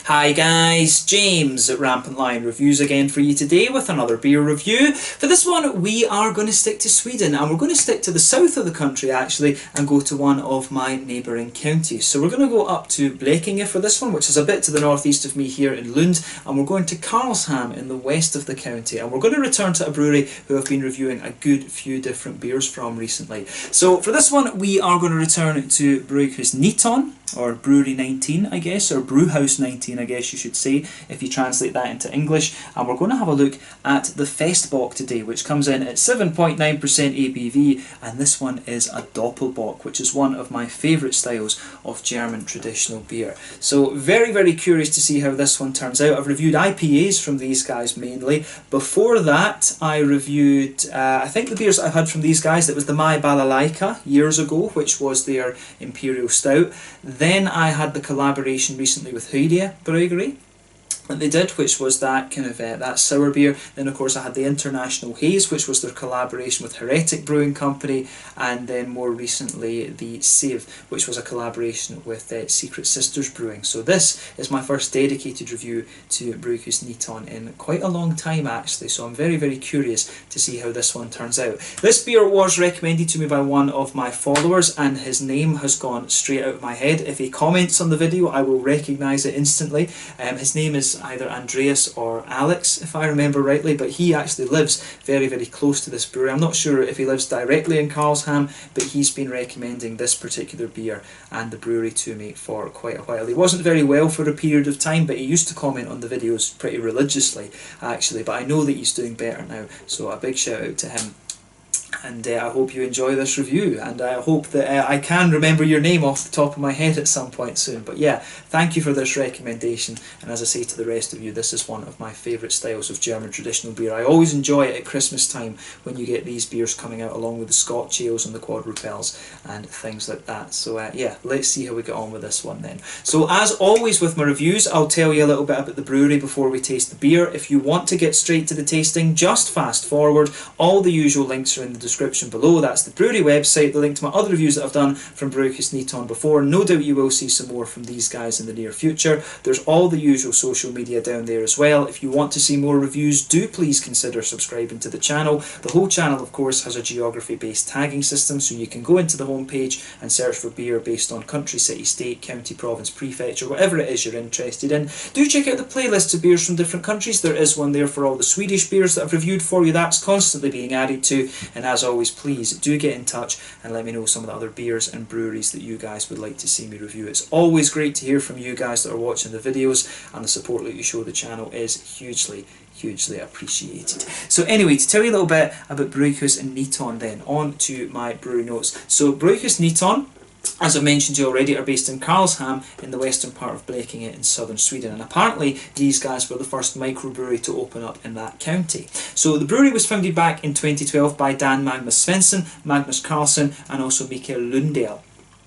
Hi guys, James at Rampant Lion Reviews again for you today with another beer review. For this one we are going to stick to Sweden, and we're going to stick to the south of the country actually and go to one of my neighbouring counties. So we're going to go up to Blekinge for this one, which is a bit to the northeast of me here in Lund, and we're going to Karlshamn in the west of the county, and we're going to return to a brewery who I've been reviewing a good few different beers from recently. So for this one we are going to return to Brygghus, or Brewery 19 I guess, or Brewhouse 19 I guess you should say if you translate that into English, and we're going to have a look at the Festbock today, which comes in at 7.9% ABV, and this one is a Doppelbock, which is one of my favourite styles of German traditional beer. So very curious to see how this one turns out. I've reviewed IPAs from these guys mainly. Before that I reviewed I think the beers that I had from these guys, that was the My Balalaika years ago, which was their Imperial Stout. Then I had the collaboration recently with Høyde Brewery that they did, which was that kind of that sour beer. Then of course I had the International Haze, which was their collaboration with Heretic Brewing Company, and then more recently the Save, which was a collaboration with Secret Sisters Brewing. So this is my first dedicated review to Brygghus in quite a long time actually, so I'm very curious to see how this one turns out. This beer was recommended to me by one of my followers, and his name has gone straight out of my head. If he comments on the video I will recognise it instantly. His name is either Andreas or Alex if I remember rightly, but he actually lives very close to this brewery. I'm not sure if he lives directly in Karlshamn, but he's been recommending this particular beer and the brewery to me for quite a while. He wasn't very well for a period of time, but he used to comment on the videos pretty religiously actually, but I know that he's doing better now, so a big shout out to him. And I hope you enjoy this review, and I hope that I can remember your name off the top of my head at some point soon. But yeah, thank you for this recommendation, and as I say to the rest of you, this is one of my favourite styles of German traditional beer. I always enjoy it at Christmas time when you get these beers coming out along with the Scotch ales and the quadrupels and things like that. So yeah, let's see how we get on with this one then. So as always with my reviews, I'll tell you a little bit about the brewery before we taste the beer. If you want to get straight to the tasting, just fast forward. All the usual links are in the description below. That's the brewery website, the link to my other reviews that I've done from Brygghus before. No doubt you will see some more from these guys in the near future. There's all the usual social media down there as well. If you want to see more reviews, do please consider subscribing to the channel. The whole channel of course has a geography based tagging system, so you can go into the home page and search for beer based on country, city, state, county, province, prefecture, whatever it is you're interested in. Do check out the playlists of beers from different countries. There is one there for all the Swedish beers that I've reviewed for you. That's constantly being added to, and as always, please do get in touch and let me know some of the other beers and breweries that you guys would like to see me review. It's always great to hear from you guys that are watching the videos, and the support that you show the channel is hugely appreciated. So anyway, to tell you a little bit about Brygghus then, on to my brewery notes. So Brygghus, as I mentioned to you already, are based in Karlshamn in the western part of Blekinge in southern Sweden, and apparently these guys were the first microbrewery to open up in that county. So the brewery was founded back in 2012 by Dan Magnus Svensson, Magnus Carlsson and also Mikael Lundell.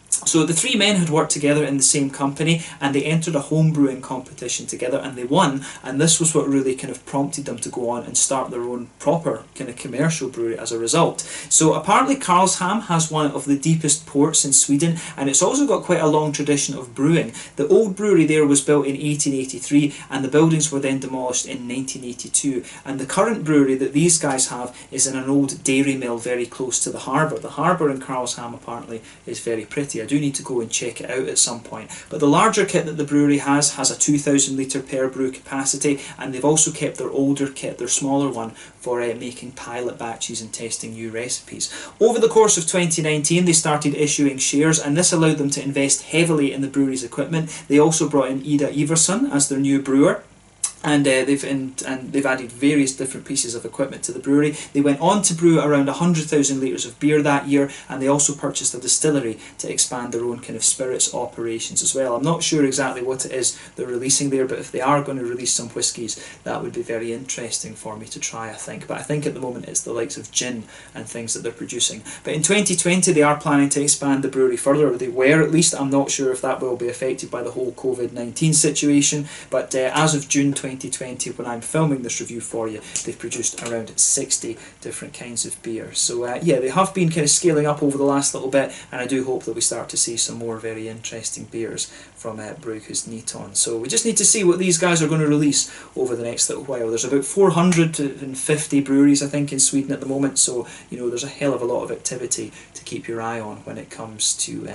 So the three men had worked together in the same company, and they entered a home brewing competition together and they won, and this was what really kind of prompted them to go on and start their own proper kind of commercial brewery as a result. So apparently Karlshamn has one of the deepest ports in Sweden, and it's also got quite a long tradition of brewing. The old brewery there was built in 1883 and the buildings were then demolished in 1982, and the current brewery that these guys have is in an old dairy mill very close to the harbour. The harbour in Karlshamn apparently is very pretty. I do need to go and check it out at some point. But the larger kit that the brewery has a 2,000 litre per brew capacity, and they've also kept their older kit, their smaller one, for making pilot batches and testing new recipes. Over the course of 2019 they started issuing shares, and this allowed them to invest heavily in the brewery's equipment. They also brought in Ida Iverson as their new brewer, and they've added various different pieces of equipment to the brewery. They went on to brew around 100,000 litres of beer that year, and they also purchased a distillery to expand their own kind of spirits operations as well. I'm not sure exactly what it is they're releasing there, but if they are going to release some whiskies, that would be very interesting for me to try, I think. But I think at the moment it's the likes of gin and things that they're producing. But in 2020 they are planning to expand the brewery further, or they were at least. I'm not sure if that will be affected by the whole COVID-19 situation, but as of June 2020 2020, when I'm filming this review for you, they've produced around 60 different kinds of beer. So yeah, they have been kind of scaling up over the last little bit, and I do hope that we start to see some more very interesting beers from Brygghus Niton. So we just need to see what these guys are going to release over the next little while. There's about 450 breweries, I think, in Sweden at the moment, so you know, there's a hell of a lot of activity to keep your eye on when it comes to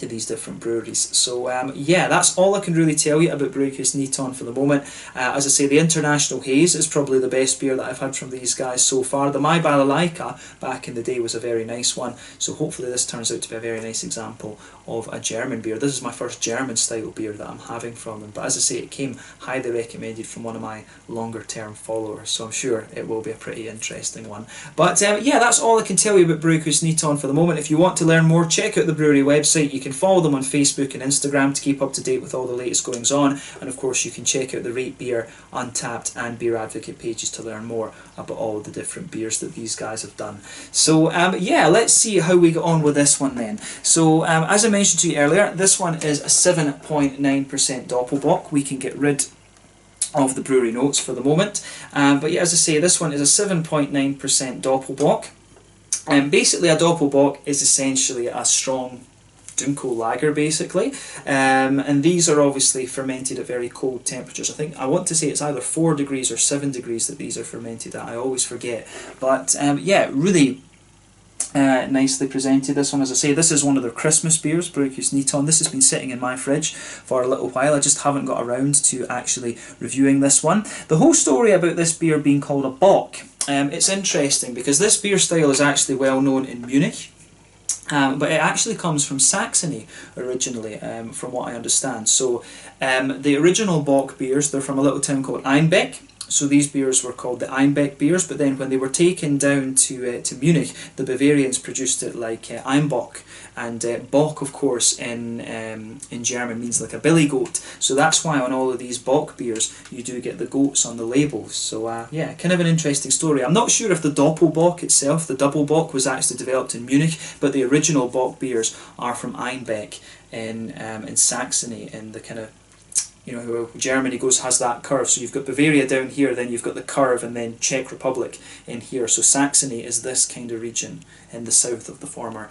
these different breweries. So yeah, that's all I can really tell you about Brygghus Niton for the moment. As I say, the International Haze is probably the best beer that I've had from these guys so far. The My Balalaika back in the day was a very nice one, so hopefully this turns out to be a very nice example of a German beer. This is my first German style beer that I'm having from them, but as I say, it came highly recommended from one of my longer term followers, so I'm sure it will be a pretty interesting one. But yeah, that's all I can tell you about Brygghus Niton for the moment. If you want to learn more, check out the brewery website. You can follow them on Facebook and Instagram to keep up to date with all the latest goings on, and of course you can check out the Rate Beer, Untappd and Beer Advocate pages to learn more about all the different beers that these guys have done. So yeah, let's see how we get on with this one then. So as I mentioned to you earlier, this one is a 7.9% Doppelbock. We can get rid of the brewery notes for the moment, but yeah, as I say, this one is a 7.9% Doppelbock. Basically a Doppelbock is essentially a strong Dunkel lager, basically, and these are obviously fermented at very cold temperatures. I want to say it's either 4 degrees or 7 degrees that these are fermented at. I always forget, but yeah, really nicely presented. This one, as I say, this is one of their Christmas beers, Brygghus Niton. This has been sitting in my fridge for a little while. I just haven't got around to actually reviewing this one. The whole story about this beer being called a Bock, it's interesting because this beer style is actually well known in Munich. But it actually comes from Saxony originally, from what I understand. So the original Bock beers, they're from a little town called Einbeck. So these beers were called the Einbeck beers, but then when they were taken down to Munich, the Bavarians produced it like Einbock, and Bock, of course, in German means like a billy goat. So that's why on all of these Bock beers you do get the goats on the labels. So yeah, kind of an interesting story. I'm not sure if the Doppelbock itself, the double Bock, was actually developed in Munich, but the original Bock beers are from Einbeck in Saxony, in the kind of, you know, Germany has that curve. So you've got Bavaria down here, then you've got the curve, and then Czech Republic in here. So Saxony is this kind of region in the south of the former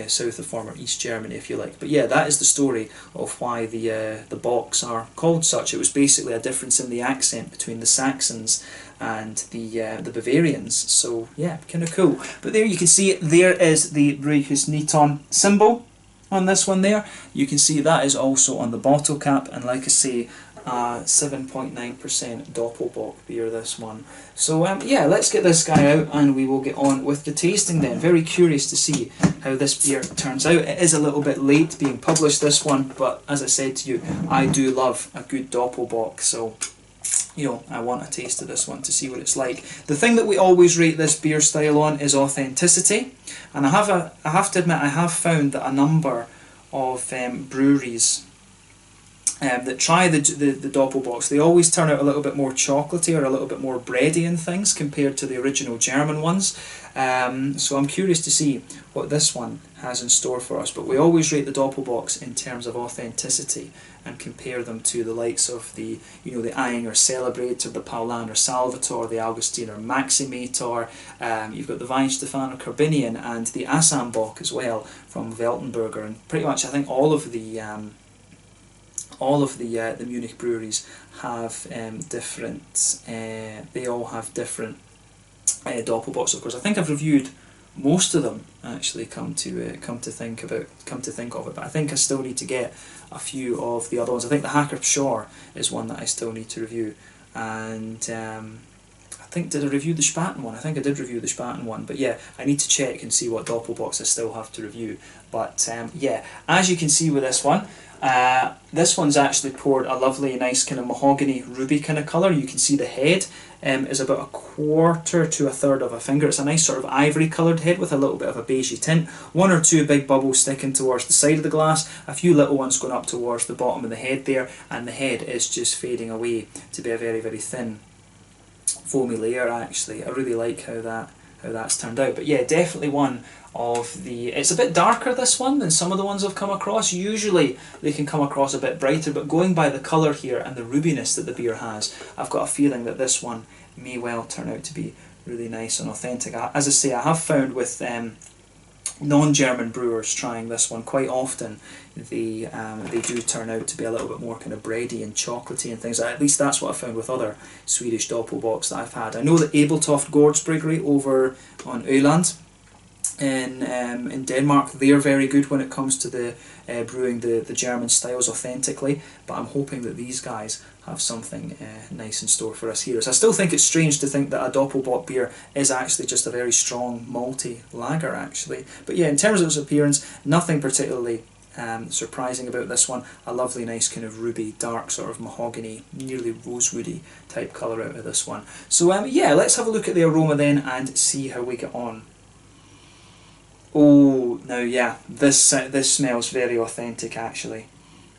south of former East Germany, if you like. But yeah, that is the story of why the Bocks are called such. It was basically a difference in the accent between the Saxons and the Bavarians. So yeah, kind of cool. But there you can see it. There is the Brygghus Niton symbol on this one there. You can see that is also on the bottle cap, and like I say, 7.9% Doppelbock beer, this one. So yeah, let's get this guy out and we will get on with the tasting then. Very curious to see how this beer turns out. It is a little bit late being published, this one, but as I said to you, I do love a good Doppelbock, so you know, I want a taste of this one to see what it's like. The thing that we always rate this beer style on is authenticity, and I have to admit, I have found that a number of breweries that try the Doppelbocks, they always turn out a little bit more chocolatey or a little bit more bready in things compared to the original German ones. So I'm curious to see what this one has in store for us. But we always rate the Doppelbocks in terms of authenticity and compare them to the likes of the, you know, the Eing or Celebrate, or the Paulaner Salvator, the Augustiner Maximator. You've got the Weinstefan Carbinian and the Assam Bock as well from Weltenberger, and pretty much I think all of the Munich breweries have different. They all have different Doppelbocks. Of course, I think I've reviewed most of them actually. Come to think of it, but I think I still need to get a few of the other ones. I think the Hacker Shore is one that I still need to review, and I think, did I review the Spaten one? I think I did review the Spaten one, but yeah, I need to check and see what Doppelbocks I still have to review. But yeah, as you can see with this one, this one's actually poured a lovely, nice kind of mahogany ruby kind of colour. You can see the head is about a quarter to a third of a finger. It's a nice sort of ivory coloured head with a little bit of a beigey tint. One or two big bubbles sticking towards the side of the glass, a few little ones going up towards the bottom of the head there, and the head is just fading away to be a very, very thin foamy layer actually. I really like how that how that's turned out. But yeah, definitely one of the... It's a bit darker, this one, than some of the ones I've come across. Usually they can come across a bit brighter, but going by the colour here and the rubbiness that the beer has, I've got a feeling that this one may well turn out to be really nice and authentic. As I say, I have found with non-German brewers trying this one quite often, they do turn out to be a little bit more kind of bready and chocolatey and things. At least that's what I found with other Swedish Doppelbocks that I've had. I know that Abeltoft Gårdsbryggeri over on Öland in Denmark, they're very good when it comes to the brewing the German styles authentically, but I'm hoping that these guys have something nice in store for us here. So I still think it's strange to think that a Doppelbock beer is actually just a very strong malty lager actually. But yeah, in terms of its appearance, nothing particularly surprising about this one. A lovely nice kind of ruby, dark sort of mahogany, nearly rosewoody type colour out of this one. So yeah, let's have a look at the aroma then and see how we get on. Oh, now yeah, this smells very authentic actually.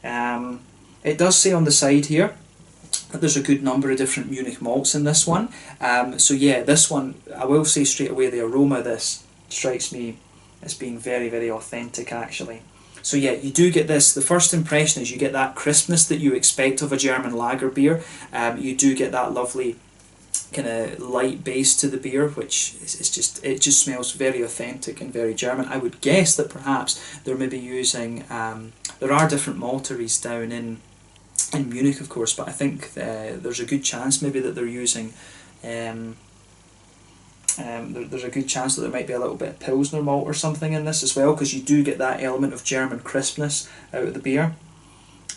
It does say on the side here that there's a good number of different Munich malts in this one. So yeah, this one, I will say straight away, the aroma of this strikes me as being very, very authentic actually. So yeah, you do get this, the first impression is you get that crispness that you expect of a German lager beer. You do get that lovely kind of light base to the beer, which is just, it just smells very authentic and very German. I would guess that perhaps they're maybe using, there are different malteries down in Munich of course, but I think there's a good chance maybe that they're using, there's a good chance that there might be a little bit of Pilsner malt or something in this as well, because you do get that element of German crispness out of the beer.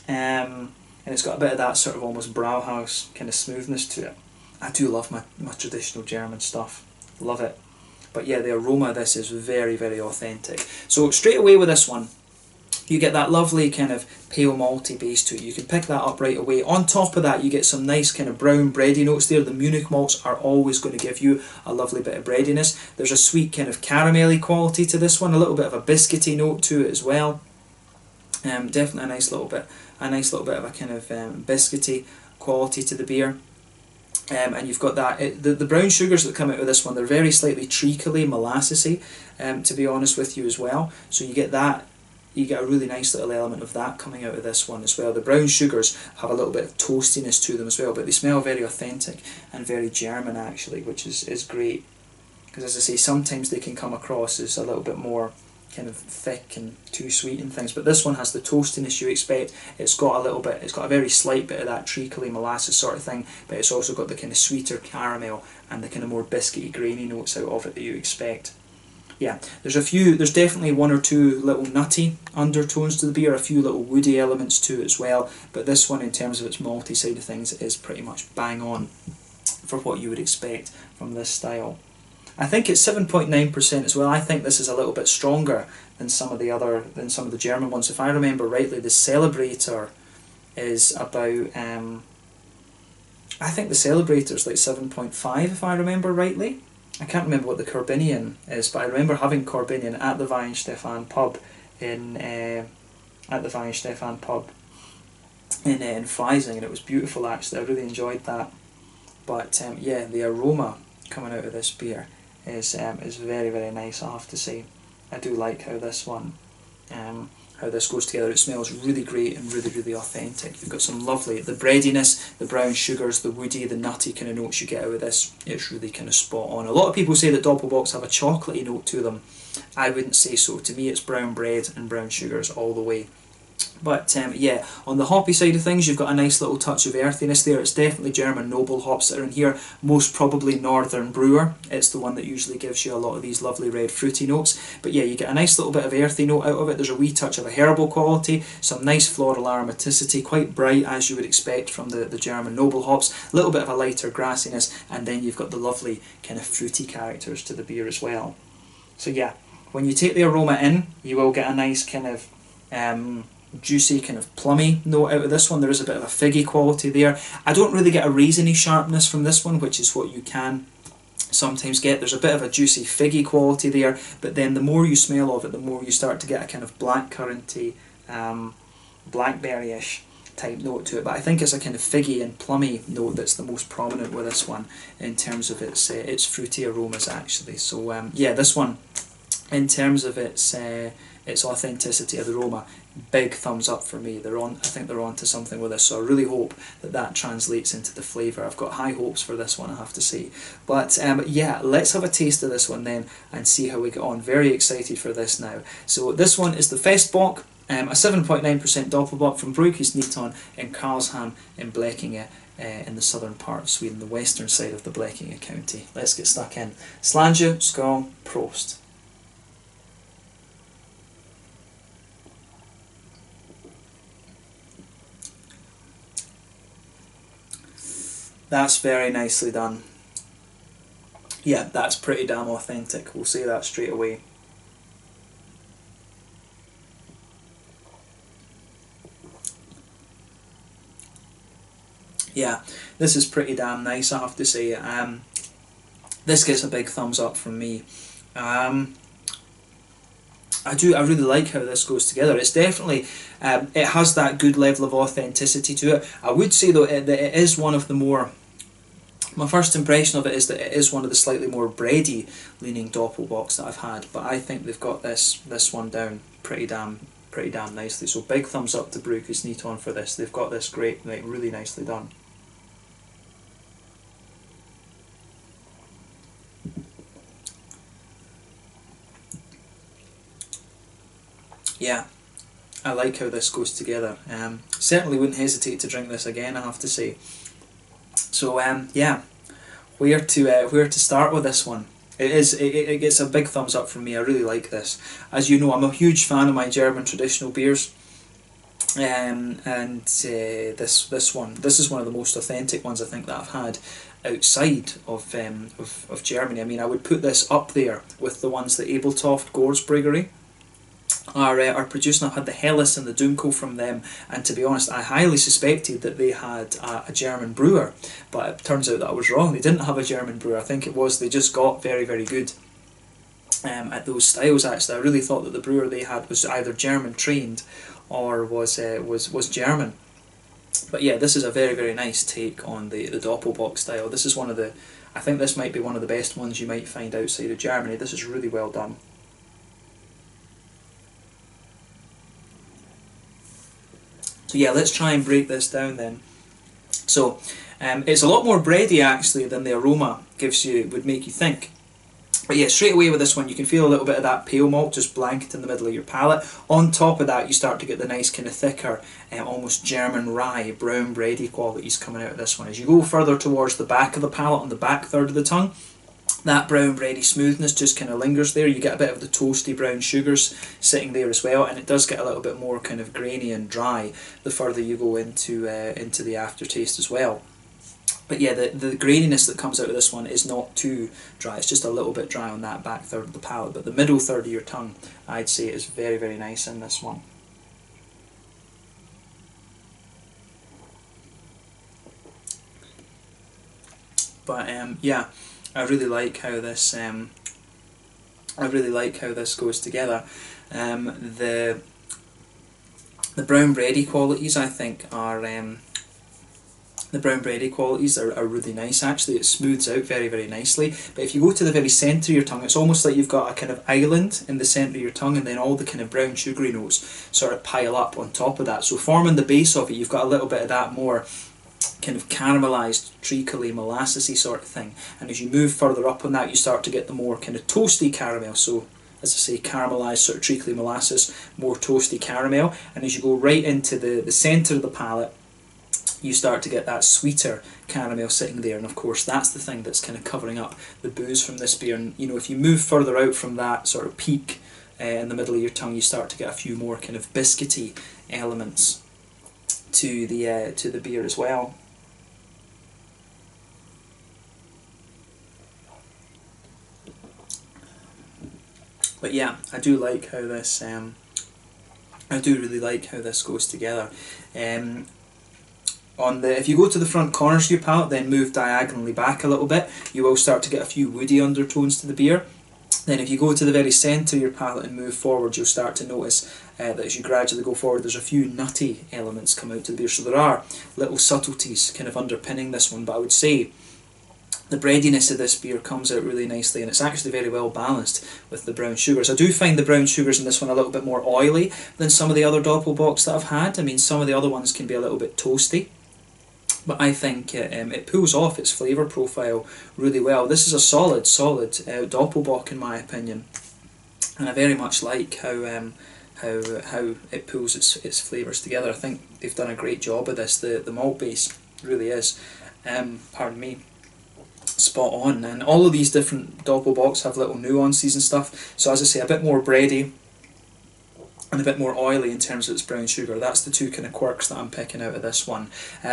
And it's got a bit of that sort of almost Brauhaus kind of smoothness to it. I do love my traditional German stuff, love it. But yeah, the aroma of this is very, very authentic. So straight away with this one, you get that lovely kind of pale malty base to it. You can pick that up right away. On top of that, you get some nice kind of brown bready notes there. The Munich malts are always going to give you a lovely bit of breadiness. There's a sweet kind of caramelly quality to this one, a little bit of a biscuity note to it as well. Definitely a nice little bit of a kind of biscuity quality to the beer. And you've got that, the brown sugars that come out of this one, they're very slightly treacly, molassesy, to be honest with you as well. So you get that, you get a really nice little element of that coming out of this one as well. The brown sugars have a little bit of toastiness to them as well, but they smell very authentic and very German actually, which is great. Because as I say, sometimes they can come across as a little bit more kind of thick and too sweet and things, but this one has the toastiness you expect. It's got a very slight bit of that treacly molasses sort of thing, but it's also got the kind of sweeter caramel and the kind of more biscuity grainy notes out of it that you expect. Yeah, there's definitely one or two little nutty undertones to the beer, a few little woody elements to it as well, but this one in terms of its malty side of things is pretty much bang on for what you would expect from this style. I think it's 7.9% as well. I think this is a little bit stronger than some of the German ones. If I remember rightly, the Celebrator is about, I think the Celebrator is like 7.5 if I remember rightly. I can't remember what the Corbinian is, but I remember having Corbinian at the Weihenstephan pub in Freising, and it was beautiful actually. I really enjoyed that. But yeah, the aroma coming out of this beer is very, very nice, I have to say. I do like how this one, how this goes together. It smells really great and really, really authentic. You've got some lovely, the breadiness, the brown sugars, the woody, the nutty kind of notes you get out of this. It's really kind of spot on. A lot of people say that Doppelbocks have a chocolatey note to them. I wouldn't say so. To me, it's brown bread and brown sugars all the way. But yeah, on the hoppy side of things, you've got a nice little touch of earthiness there. It's definitely German noble hops that are in here, most probably Northern Brewer. It's the one that usually gives you a lot of these lovely red fruity notes. But yeah, you get a nice little bit of earthy note out of it. There's a wee touch of a herbal quality, some nice floral aromaticity, quite bright as you would expect from the German noble hops, a little bit of a lighter grassiness, and then you've got the lovely kind of fruity characters to the beer as well. So yeah, when you take the aroma in, you will get a nice kind of juicy kind of plummy note out of this one. There is a bit of a figgy quality there. I don't really get a raisiny sharpness from this one, which is what you can sometimes get. There's a bit of a juicy figgy quality there, but then the more you smell of it, the more you start to get a kind of blackcurranty, blackberry-ish type note to it, but I think it's a kind of figgy and plummy note that's the most prominent with this one in terms of its fruity aromas actually. So yeah, this one, in terms of its authenticity of the aroma, big thumbs up for me. I think they're on to something with this, so I really hope that translates into the flavour. I've got high hopes for this one, I have to say. But yeah, let's have a taste of this one then and see how we get on. Very excited for this now. So this one is the Festbock, a 7.9% Doppelbock from Brygghus in Karlshamn in Blekinge, in the southern part of Sweden, the western side of the Blekinge county. Let's get stuck in. Slange, skål, prost. That's very nicely done. Yeah, that's pretty damn authentic. We'll say that straight away. Yeah, this is pretty damn nice, I have to say. This gets a big thumbs up from me. I really like how this goes together. It's definitely, it has that good level of authenticity to it. I would say though that it is one of the more, my first impression of it is that it is one of the slightly more bready leaning Doppelbocks that I've had, but I think they've got this one down pretty damn nicely. So big thumbs up to Brygghus for this. They've got this great, like, really nicely done. Yeah, I like how this goes together. Certainly wouldn't hesitate to drink this again, I have to say. So yeah, where to start with this one? It gets a big thumbs up from me. I really like this. As you know, I'm a huge fan of my German traditional beers, and this is one of the most authentic ones I think that I've had outside of Germany. I mean, I would put this up there with the ones that Abeltoft Gores Brewery are producing. I've had the Helles and the Dunkel from them, and to be honest, I highly suspected that they had a German brewer, but it turns out that I was wrong. They didn't have a German brewer. I think it was they just got very, very good at those styles. Actually, I really thought that the brewer they had was either German trained or was German. But yeah, this is a very, very nice take on the Doppelbock style. This is one of the, I think this might be one of the best ones you might find outside of Germany. This is really well done. So yeah, let's try and break this down then. So it's a lot more bready actually than the aroma would make you think. But yeah, straight away with this one you can feel a little bit of that pale malt just blanket in the middle of your palate. On top of that you start to get the nice kind of thicker, almost German rye, brown bready qualities coming out of this one. As you go further towards the back of the palate, on the back third of the tongue, that brown bready smoothness just kind of lingers there. You get a bit of the toasty brown sugars sitting there as well, and it does get a little bit more kind of grainy and dry the further you go into the aftertaste as well. But yeah, the graininess that comes out of this one is not too dry. It's just a little bit dry on that back third of the palate, but the middle third of your tongue, I'd say, is very, very nice in this one. But yeah, I really like how this goes together. The brown bready qualities, I think, are really nice. Actually, it smooths out very, very nicely. But if you go to the very centre of your tongue, it's almost like you've got a kind of island in the centre of your tongue, and then all the kind of brown sugary notes sort of pile up on top of that. So forming the base of it, you've got a little bit of that more kind of caramelised, treacly, molassesy sort of thing. And as you move further up on that, you start to get the more kind of toasty caramel. So, as I say, caramelised, sort of treacly molasses, more toasty caramel. And as you go right into the centre of the palate, you start to get that sweeter caramel sitting there. And of course, that's the thing that's kind of covering up the booze from this beer. And you know, if you move further out from that sort of peak in the middle of your tongue, you start to get a few more kind of biscuity elements to the beer as well. But yeah, I do like how this. I do really like how this goes together. If you go to the front corners of your palate, then move diagonally back a little bit, you will start to get a few woody undertones to the beer. Then if you go to the very centre of your palate and move forward, you'll start to notice that as you gradually go forward, there's a few nutty elements come out to the beer. So there are little subtleties kind of underpinning this one, but I would say the breadiness of this beer comes out really nicely, and it's actually very well balanced with the brown sugars. I do find the brown sugars in this one a little bit more oily than some of the other Doppelbocks that I've had. I mean, some of the other ones can be a little bit toasty, but I think it pulls off its flavour profile really well. This is a solid Doppelbock in my opinion, and I very much like how it pulls its flavours together. I think they've done a great job of this. The malt base really is, pardon me, spot on, and all of these different Doppelbocks have little nuances and stuff. So as I say, a bit more bready and a bit more oily in terms of its brown sugar. That's the two kind of quirks that I'm picking out of this one.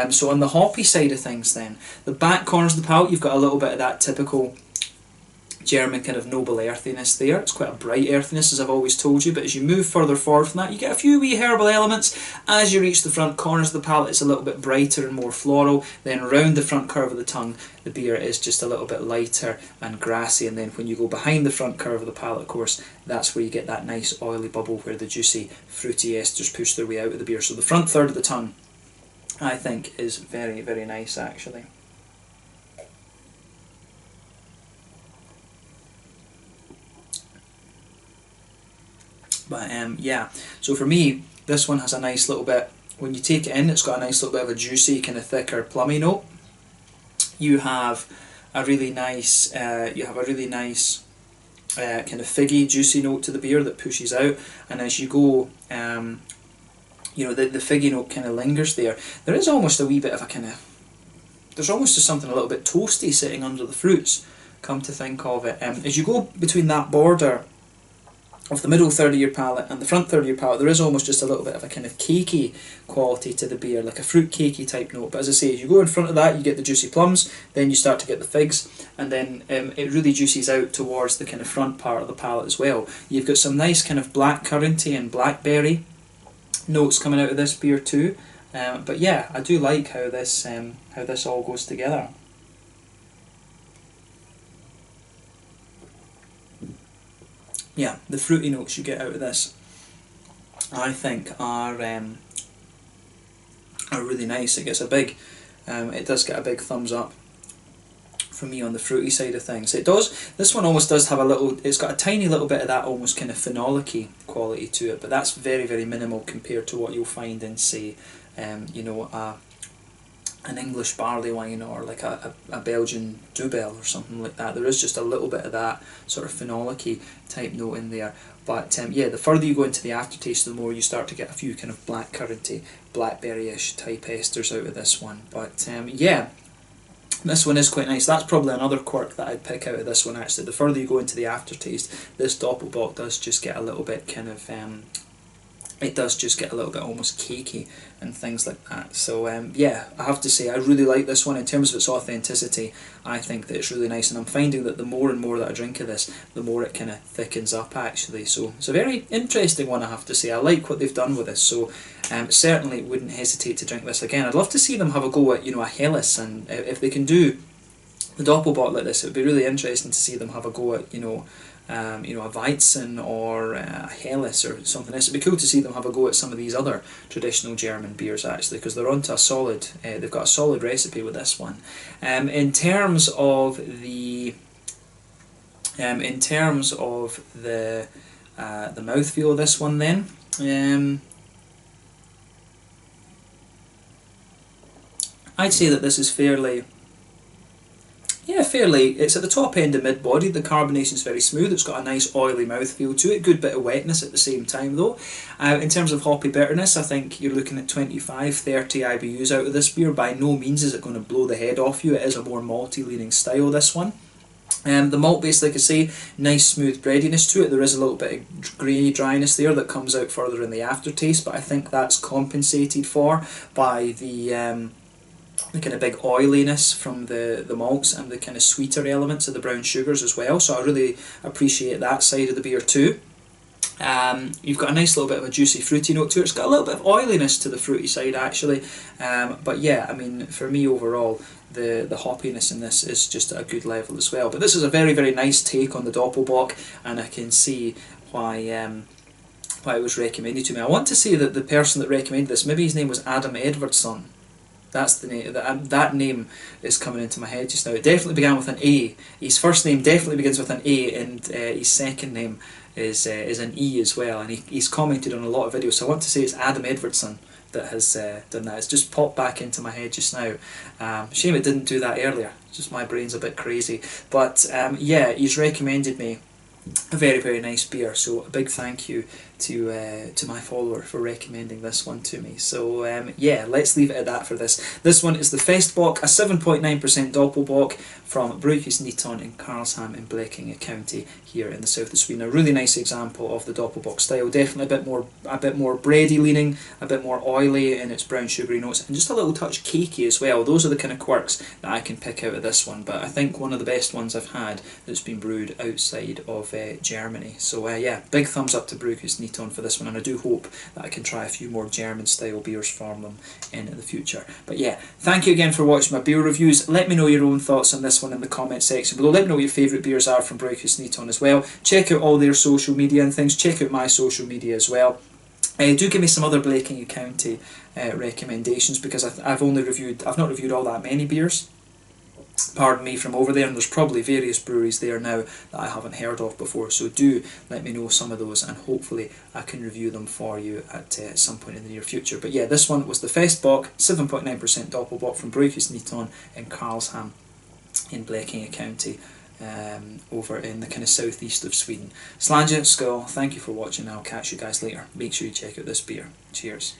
So on the hoppy side of things then, the back corners of the palate, you've got a little bit of that typical German kind of noble earthiness there. It's quite a bright earthiness, as I've always told you, but as you move further forward from that, you get a few wee herbal elements. As you reach the front corners of the palate, it's a little bit brighter and more floral. Then round the front curve of the tongue, the beer is just a little bit lighter and grassy, and then when you go behind the front curve of the palate, of course, that's where you get that nice oily bubble where the juicy fruity esters push their way out of the beer. So the front third of the tongue, I think, is very, very nice actually. But yeah, so for me, this one has a nice little bit, when you take it in, it's got a nice little bit of a juicy, kind of thicker, plummy note. You have a really nice, kind of figgy, juicy note to the beer that pushes out, and as you go, you know, the figgy note kind of lingers there. There is almost a wee bit of a kind of, there's almost just something a little bit toasty sitting under the fruits, come to think of it. As you go between that border of the middle third of your palate and the front third of your palate, there is almost just a little bit of a kind of cakey quality to the beer, like a fruit cakey type note. But as I say, as you go in front of that, you get the juicy plums, then you start to get the figs, and then it really juices out towards the kind of front part of the palate as well. You've got some nice kind of black curranty and blackberry notes coming out of this beer too. But yeah, I do like how this all goes together. Yeah, the fruity notes you get out of this, I think, are really nice. It gets a big, it does get a big thumbs up for me on the fruity side of things. It does. This one almost does have a little. It's got a tiny little bit of that almost kind of phenolic-y quality to it, but that's very, very minimal compared to what you'll find in, say, you know, an English barley wine or like a Belgian Dubel or something like that. There is just a little bit of that sort of phenolic-y type note in there. But yeah, the further you go into the aftertaste, the more you start to get a few kind of black curranty, blackberry-ish type esters out of this one. But yeah, this one is quite nice. That's probably another quirk that I'd pick out of this one actually. The further you go into the aftertaste, this Doppelbock does just get a little bit kind of, it does just get a little bit almost cakey and things like that. So yeah, I have to say I really like this one. In terms of its authenticity, I think that it's really nice, and I'm finding that the more and more that I drink of this, the more it kind of thickens up actually. So it's a very interesting one, I have to say. I like what they've done with this, so certainly wouldn't hesitate to drink this again. I'd love to see them have a go at, you know, a Helles, and if they can do the Doppelbock like this, it would be really interesting to see them have a go at, you know, a Weizen or a Helles or something else. It'd be cool to see them have a go at some of these other traditional German beers actually, because they're onto a solid, they've got a solid recipe with this one. In terms of the mouthfeel of this one then, I'd say that this is fairly, it's at the top end of mid-body. The carbonation is very smooth. It's got a nice oily mouthfeel to it, good bit of wetness at the same time though. In terms of hoppy bitterness, I think you're looking at 25-30 IBUs out of this beer. By no means is it going to blow the head off you. It is a more malty leaning style, this one. The malt base, like I say, nice smooth breadiness to it. There is a little bit of grey dryness there that comes out further in the aftertaste, but I think that's compensated for by the kind of big oiliness from the malts and the kind of sweeter elements of the brown sugars as well. So I really appreciate that side of the beer too. You've got a nice little bit of a juicy fruity note to it. It's got a little bit of oiliness to the fruity side actually, but yeah, I mean, for me overall, the hoppiness in this is just at a good level as well. But this is a very, very nice take on the Doppelbock, and I can see why it was recommended to me. I want to say that the person that recommended this, maybe his name was Adam Edwardsson. That's the name. That name is coming into my head just now. It definitely began with an A. His first name definitely begins with an A, and his second name is an E as well. And he's commented on a lot of videos. So I want to say it's Adam Edwardsson that has done that. It's just popped back into my head just now. Shame it didn't do that earlier. Just my brain's a bit crazy. But yeah, he's recommended me a very, very nice beer, so a big thank you to my follower for recommending this one to me. So yeah, let's leave it at that for this. This one is the Festbock, a 7.9% Doppelbock from Brygghus in Karlshamn in Blekinge County here in the south of Sweden. A really nice example of the Doppelbock style. Definitely a bit more bready leaning, a bit more oily in its brown sugary notes, and just a little touch cakey as well. Those are the kind of quirks that I can pick out of this one, but I think one of the best ones I've had that's been brewed outside of Germany. So yeah, big thumbs up to Brygghus for this one, and I do hope that I can try a few more German style beers from them in the future. But yeah, thank you again for watching my beer reviews. Let me know your own thoughts on this one in the comment section below. Let me know what your favourite beers are from Brygghus as well. Check out all their social media and things. Check out my social media as well. Do give me some other Blekinge County recommendations, because I've not reviewed all that many beers, pardon me, from over there, and there's probably various breweries there now that I haven't heard of before, so do let me know some of those, and hopefully I can review them for you at some point in the near future. But yeah, this one was the Festbock, 7.9% Doppelbock from Brygghus in Karlshamn in Blekinge County, over in the kind of southeast of Sweden. Slanja, Skull, thank you for watching, I'll catch you guys later. Make sure you check out this beer. Cheers.